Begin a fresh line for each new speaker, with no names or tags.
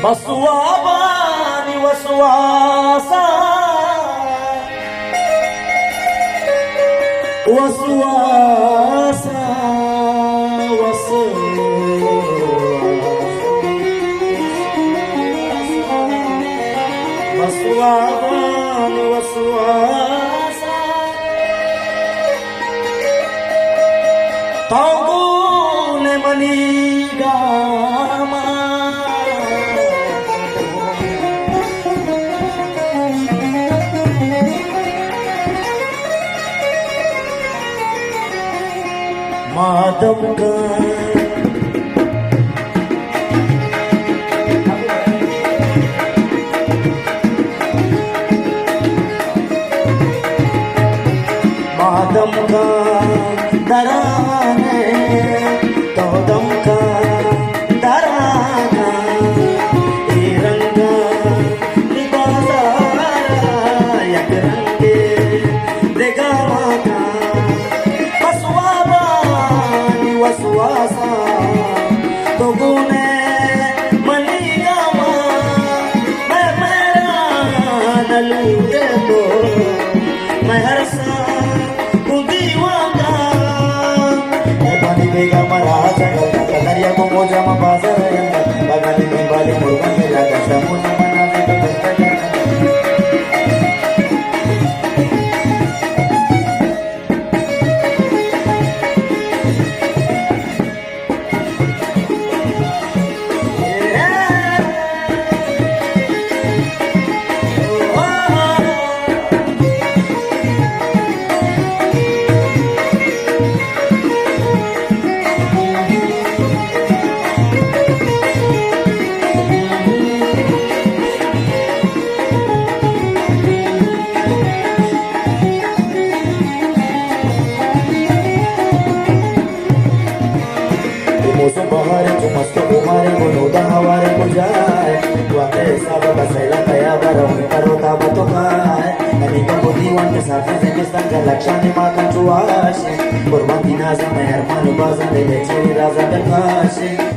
बसवाबानी वसवासा वसवासा बसवाबानी वसवासा तांगुले मनीगामा माधव का माधव का दराने तो दम का दराना ये रंगा निबासा यक रंगे देगा माता वसवासा तो गुने मनीगामा मैं मेरा नलूटे तो मैं हर सा दीवाना मैं पानी बेगा मरा चला कलरिया को मोजा में बाजार बगाली में बाली मुर्गा के लगा समुद्र मना से तो मौसम बहार जो मस्त उमारे बोलता हवारे को जाए वाके सब बसैला कया बरम करो ताब तो काय अनेक बुद्धिवान के साथ से किस्तान का लक्षण माकन चुआशे कुर्बान दिना से मैं हरमान बाजा ले चेरी राजा दरकाशे